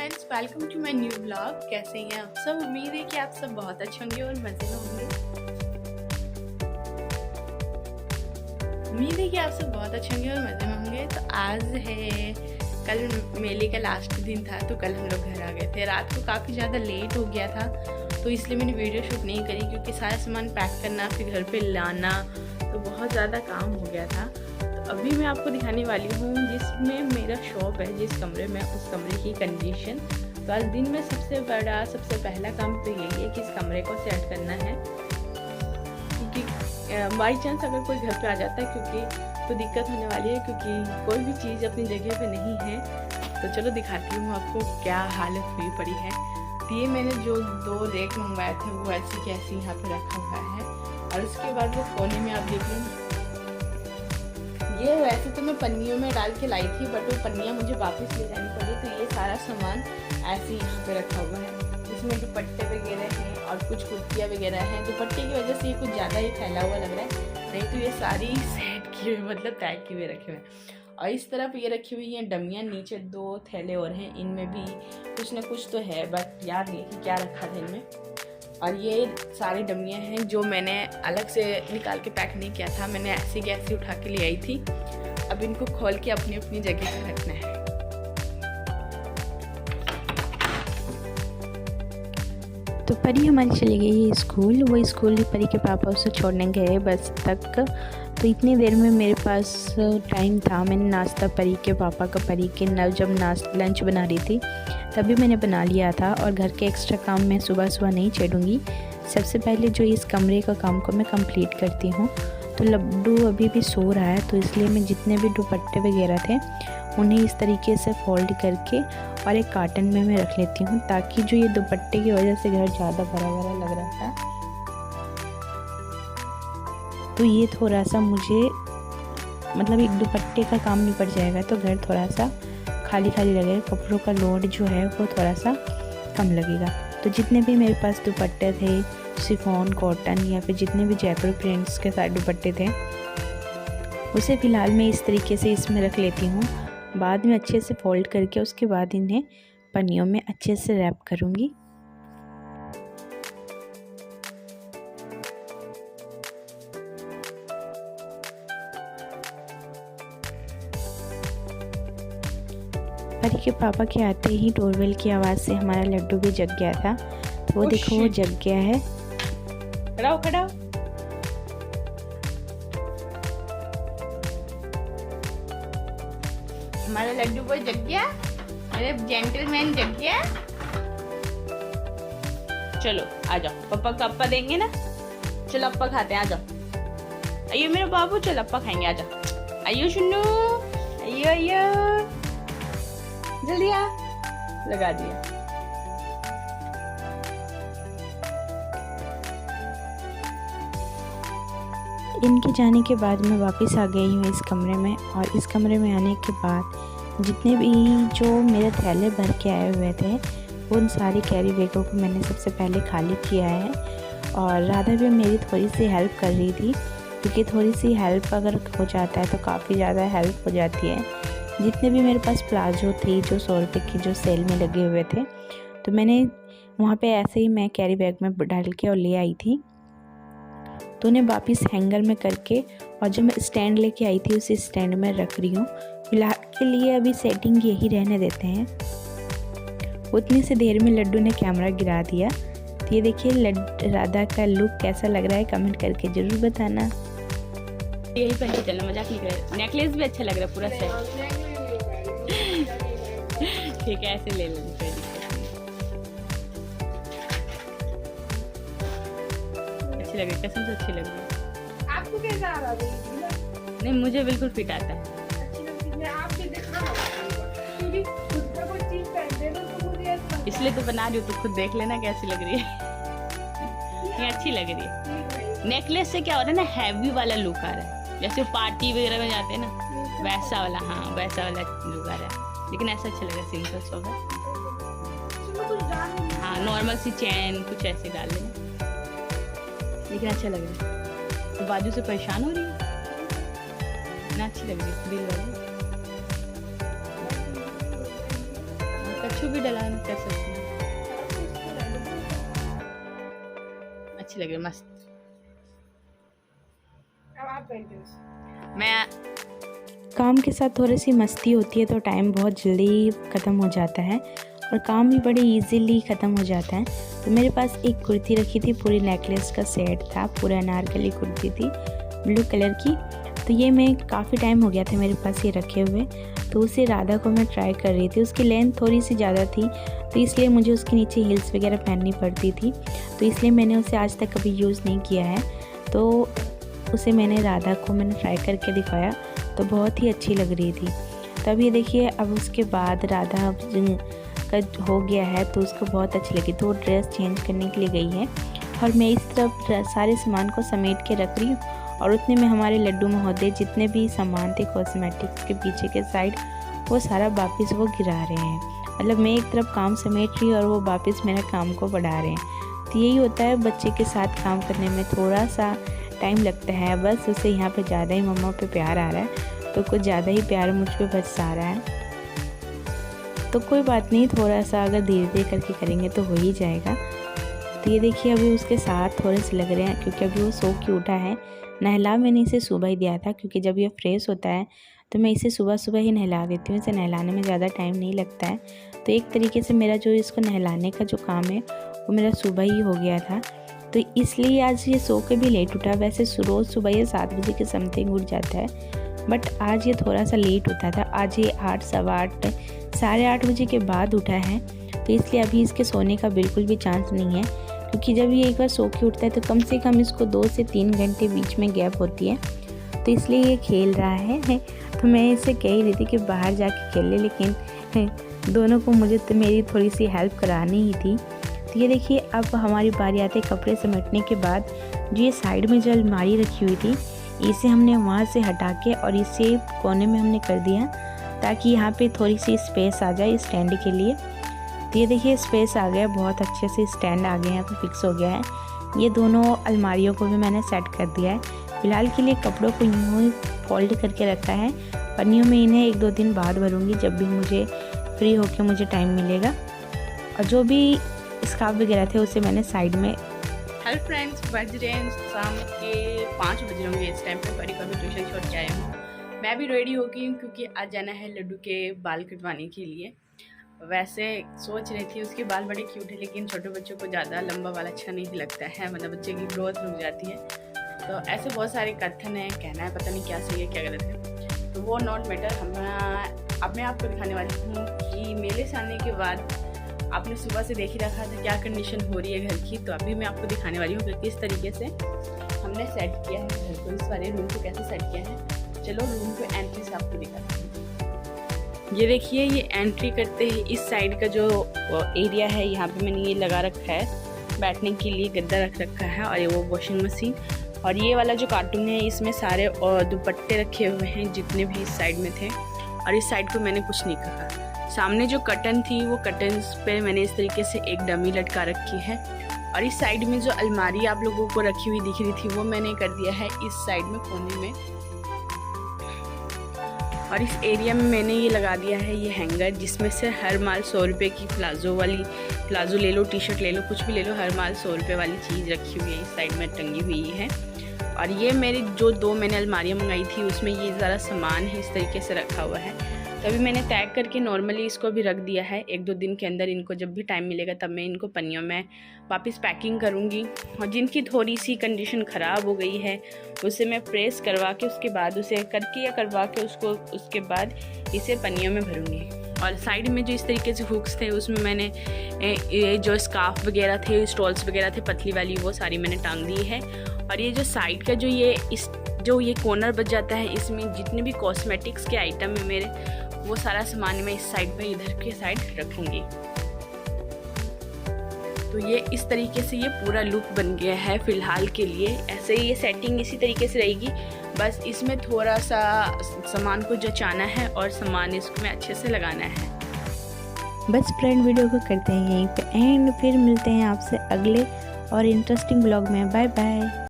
Friends, welcome to my new blog. कैसे हैं आप सब? उम्मीद है कि आप सब बहुत अच्छे होंगे और मज़े में होंगे। उम्मीद है कि आप सब बहुत अच्छे होंगे और मज़े में होंगे। तो आज है, कल मेले का लास्ट दिन था, तो कल हम लोग घर आ गए थे। रात को काफ़ी ज़्यादा लेट हो गया था, तो इसलिए मैंने वीडियो शूट नहीं करी, क्योंकि सारा सामान पैक करना, फिर घर पे लाना, तो बहुत ज़्यादा काम हो गया था। अभी मैं आपको दिखाने वाली हूँ जिसमें मेरा शॉप है, जिस कमरे में, उस कमरे की कंडीशन। तो आज दिन में सबसे पहला काम तो यही है कि इस कमरे को सेट करना है, क्योंकि बाई चांस अगर कोई घर पे आ जाता है क्योंकि तो दिक्कत होने वाली है, क्योंकि कोई भी चीज़ अपनी जगह पे नहीं है। तो चलो दिखाती हूँ आपको क्या हालत हुई पड़ी है। तो ये मैंने जो 2 रैक मंगवाए थे वो ऐसी की ऐसी यहाँ पे रखा हुआ है, और उसके बाद वो कोने में आप देख लें, ये वैसे तो मैं पन्नियों में डाल के लाई थी, बट वो पन्नियाँ मुझे वापस ले जानी पड़ी। तो ये सारा सामान ऐसे यहाँ पे रखा हुआ है, जिसमें दुपट्टे वगैरह हैं और कुछ कुर्तियाँ वगैरह हैं। दुपट्टे की वजह से ये कुछ ज़्यादा ही फैला हुआ लग रहा है, नहीं तो ये सारी सेट किए हुए, मतलब पैक किए हुए रखे हुए हैं। और इस तरफ ये रखी हुई हैं डमियाँ, नीचे 2 थैले और हैं, इनमें भी कुछ ना कुछ तो है, बट याद नहीं कि क्या रखा था इनमें। और ये सारी डमियाँ हैं जो मैंने अलग से निकाल के पैक नहीं किया था, मैंने ऐसी की ऐसी उठा के ले आई थी। अब इनको खोल के अपनी अपनी जगह पर रखना है। तो परी हमारी चली गई है स्कूल। वो स्कूल परी के पापा उसे छोड़ने गए बस तक। तो इतनी देर में मेरे पास टाइम था, मैंने नाश्ता परी के पापा का, परी के जब लंच बना रही थी तभी मैंने बना लिया था। और घर के एक्स्ट्रा काम मैं सुबह नहीं छेड़ूंगी। सबसे पहले जो इस कमरे का काम को मैं कंप्लीट करती हूँ। तो लड्डू अभी भी सो रहा है, तो इसलिए मैं जितने भी दुपट्टे वगैरह थे उन्हें इस तरीके से फोल्ड करके और एक कार्टन में मैं रख लेती हूँ, ताकि जो ये दुपट्टे की वजह से घर ज़्यादा भरा भरा लग रहा था, तो ये थोड़ा सा मुझे, मतलब एक दुपट्टे का काम निपट जाएगा तो घर थोड़ा सा खाली खाली लगेगा, कपड़ों का लोड जो है वो थोड़ा सा कम लगेगा। तो जितने भी मेरे पास दुपट्टे थे, शिफॉन, कॉटन या फिर जितने भी जयपुर प्रिंट्स के साथ दुपट्टे थे, उसे फ़िलहाल मैं इस तरीके से इसमें रख लेती हूँ। बाद में अच्छे से फोल्ड करके उसके बाद इन्हें पन्नियों में अच्छे से रैप करूँगी। परी के पापा के आते ही डोरबेल की आवाज़ से हमारा लड्डू भी जग गया था। तो वो देखो वो जग गया है। खड़ा हो। हमारा लड्डू बॉय जग गया, मेरे जेंटलमैन जग गया। चलो आ जाओ, पापा का अप्पा देंगे ना। चलो अप्पा खाते हैं, आ जाओ। आइयो मेरे बाबू, चलो अप्पा खाएंगे, आ जाओ। आइयो शुन्नू, आइयो आइयो, जल्दी आ। लगा दिया। इनके जाने के बाद मैं वापस आ गई हूँ इस कमरे में। और इस कमरे में आने के बाद जितने भी जो मेरे थैले भर के आए हुए थे, उन सारी कैरी बैगों को मैंने सबसे पहले खाली किया है। और राधा भी मेरी थोड़ी सी हेल्प कर रही थी, क्योंकि थोड़ी सी हेल्प अगर हो जाता है तो काफ़ी ज़्यादा हेल्प हो जाती है। जितने भी मेरे पास प्लाजो थे जो 100 रुपये की जो सेल में लगे हुए थे, तो मैंने वहाँ पे ऐसे ही मैं कैरी बैग में डाल के और ले आई थी। तो उन्हें वापस हैंगर में करके, और जो मैं स्टैंड लेके आई थी उसी स्टैंड में रख रही हूँ। फिलहाल के लिए अभी सेटिंग यही रहने देते हैं। उतनी से देर में लड्डू ने कैमरा गिरा दिया। तो ये देखिए राधा का लुक कैसा लग रहा है, कमेंट करके ज़रूर बताना। यही पहन के चलना, मजाक नहीं कर। नेकलेस भी अच्छा लग रहा है पूरा सेट। ठीक है, ऐसे ले लेंगे, कोई दिक्कत नहीं। अच्छी लग रही, कसम से अच्छी लग रही है। आपको कैसा आ रहा है? नहीं, मुझे बिल्कुल फिट आता है। अच्छी लगती है। आप भी देखना, क्योंकि खुद का कोई चीज पहनते हो तो मुझे ऐसा इसलिए तो बना रही हूँ, तो खुद देख लेना कैसी लग रही है। ये अच्छी लग रही है। नेकलेस से क्या हो रहा है ना, हैवी वाला लुक आ रहा है, जैसे पार्टी वगैरह में जाते हैं ना, वैसा वाला। हाँ, वैसा वाला लुक आ रहा है। लेकिन ऐसा अच्छा लगा, सिंपल सोबर। हाँ, नॉर्मल सी चैन कुछ ऐसे डाल लेना, लेकिन अच्छा लग रहा है। तो बाजू से परेशान हो रही है ना, अच्छी लग रही है दिल वाली। इसको भी डलान कर सकते हैं। अच्छी लग रही है, मस्त। अब आप बैठो। मैं काम के साथ थोड़ी सी मस्ती होती है तो टाइम बहुत जल्दी ख़त्म हो जाता है और काम भी बड़े इजीली ख़त्म हो जाता है। तो मेरे पास एक कुर्ती रखी थी, पूरी नेकलेस का सेट था, पूरा अनारकली कुर्ती थी ब्लू कलर की। तो ये मैं काफ़ी टाइम हो गया था मेरे पास ये रखे हुए, तो उसे राधा को मैं ट्राई कर रही थी। उसकी लेंथ थोड़ी सी ज़्यादा थी तो इसलिए मुझे उसके नीचे हील्स वगैरह पहननी पड़ती थी, तो इसलिए मैंने उसे आज तक कभी यूज़ नहीं किया है। तो उसे मैंने राधा को ट्राई करके दिखाया तो बहुत ही अच्छी लग रही थी। तब ये देखिए, अब उसके बाद राधा का हो गया है तो उसको बहुत अच्छी लगी, तो वो ड्रेस चेंज करने के लिए गई है और मैं इस तरफ सारे सामान को समेट के रख रही हूँ और उतने में हमारे लड्डू महोदय जितने भी सामान थे कॉस्मेटिक्स के पीछे के साइड, वो सारा वापस वो गिरा रहे हैं। मतलब मैं एक तरफ काम समेट रही और वो वापस मेरा काम को बढ़ा रहे हैं। तो यही होता है, बच्चे के साथ काम करने में थोड़ा सा टाइम लगता है। बस उसे यहाँ पे ज़्यादा ही मम्मा पे प्यार आ रहा है, तो कुछ ज़्यादा ही प्यार मुझ पे बरसा रहा है। तो कोई बात नहीं, थोड़ा सा अगर धीरे धीरे करके करेंगे तो हो ही जाएगा। तो ये देखिए, अभी उसके साथ थोड़े से लग रहे हैं क्योंकि अभी वो सो के उठा है। नहला मैंने इसे सुबह ही दिया था क्योंकि जब ये फ्रेश होता है तो मैं इसे सुबह सुबह ही नहला देती हूँ। इसे नहलाने में ज़्यादा टाइम नहीं लगता है, तो एक तरीके से मेरा जो इसको नहलाने का जो काम है वो मेरा सुबह ही हो गया था। तो इसलिए आज ये सो के भी लेट उठा। वैसे रोज़ सुबह ये 7 बजे के समथिंग उठ जाता है, बट आज ये थोड़ा सा लेट होता था। आज ये 8, सवा 8, साढ़े 8 बजे के बाद उठा है, तो इसलिए अभी इसके सोने का बिल्कुल भी चांस नहीं है, क्योंकि जब ये एक बार सो के उठता है तो कम से कम इसको 2 से 3 घंटे बीच में गैप होती है। तो इसलिए ये खेल रहा है। तो मैं इसे कह ही रही थी कि बाहर जाके खेले, लेकिन दोनों को मुझे तो मेरी थोड़ी सी हेल्प करानी ही थी। तो ये देखिए, अब हमारी बारी आती है कपड़े समेटने के बाद। जो ये साइड में जो अलमारी रखी हुई थी, इसे हमने वहाँ से हटा के और इसे कोने में हमने कर दिया ताकि यहाँ पे थोड़ी सी स्पेस आ जाए स्टैंड के लिए। तो ये देखिए, स्पेस आ गया, बहुत अच्छे से स्टैंड आ गए हैं, तो फिक्स हो गया है। ये दोनों अलमारियों को भी मैंने सेट कर दिया है। फिलहाल के लिए कपड़ों को यूँ फोल्ड करके रखा है, पन्नियों में इन्हें 1-2 दिन बाद भरूँगी जब भी मुझे फ्री होकर मुझे टाइम मिलेगा। और जो भी स्कार्फ वगैरह थे उसे मैंने साइड में। हेलो फ्रेंड्स, बज रहे हैं शाम के 5 बज रहे होंगे इस टाइम पे। परी का भी ट्यूशन छोड़ के आया हूँ। मैं भी रेडी हो गई हूँ क्योंकि आज जाना है लड्डू के बाल कटवाने के लिए। वैसे सोच रही थी, उसके बाल बड़े क्यूट है, लेकिन छोटे बच्चों को ज़्यादा लंबा वाला अच्छा नहीं लगता है, मतलब बच्चे की ग्रोथ रुक जाती है। तो ऐसे बहुत सारे कथन है, कहना है, पता नहीं क्या सही है क्या गलत है, तो वो नॉट मैटर। अब मैं आपको दिखाने वाली हूँ कि मेले से आने के बाद आपने सुबह से देख ही रखा था क्या कंडीशन हो रही है घर की। तो अभी मैं आपको दिखाने वाली हूँ कि किस तरीके से हमने सेट किया है घर को, इस वाले रूम को कैसे सेट किया है। चलो रूम को एंट्री से आपको दिखाती हूँ। ये देखिए, ये एंट्री करते ही इस साइड का जो एरिया है, यहाँ पे मैंने ये लगा रखा है बैठने के लिए, गद्दा रख रखा है, और ये वो वॉशिंग मशीन। और ये वाला जो कार्टून है, इसमें सारे दुपट्टे रखे हुए हैं जितने भी इस साइड में थे। और इस साइड को मैंने कुछ नहीं कहा। सामने जो कर्टन थी, वो कर्टन्स पे मैंने इस तरीके से एक डमी लटका रखी है। और इस साइड में जो अलमारी आप लोगों को रखी हुई दिख रही थी, वो मैंने कर दिया है इस साइड में कोने में। और इस एरिया में मैंने ये लगा दिया है ये हैंगर, जिसमें से हर माल 100 रुपये की प्लाजो ले लो, टी शर्ट ले लो, कुछ भी ले लो, हर माल 100 रुपये वाली चीज़ रखी हुई है इस साइड में टंगी हुई है। और ये मेरी जो 2 मैंने अलमारियाँ मंगाई थी, उसमें ये ज़रा सामान है इस तरीके से रखा हुआ है। तभी मैंने टैग करके नॉर्मली इसको भी रख दिया है। 1-2 दिन के अंदर इनको जब भी टाइम मिलेगा तब मैं इनको पन्नियों में वापस पैकिंग करूँगी। और जिनकी थोड़ी सी कंडीशन ख़राब हो गई है, उसे मैं प्रेस करवा के उसके बाद उसे करके या करवा के उसके बाद इसे पन्नियों में भरूँगी। और साइड में जो इस तरीके से हुक्स थे, उसमें मैंने ये जो स्कार्फ वगैरह थे, स्टॉल्स वगैरह थे पतली वाली, वो सारी मैंने टांग दी है। और ये जो साइड का जो ये कॉर्नर बच जाता है, इसमें जितने भी कॉस्मेटिक्स के आइटम है मेरे, वो सारा सामान मैं इस साइड में इधर के साइड रखूँगी। तो ये इस तरीके से ये पूरा लुक बन गया है फ़िलहाल के लिए। ऐसे ही ये सेटिंग इसी तरीके से रहेगी, बस इसमें थोड़ा सा सामान को जचाना है और सामान इसमें अच्छे से लगाना है। बस फ्रेंड, वीडियो को करते हैं यहीं पे एंड, फिर मिलते हैं आपसे अगले और इंटरेस्टिंग ब्लॉग में। Bye bye.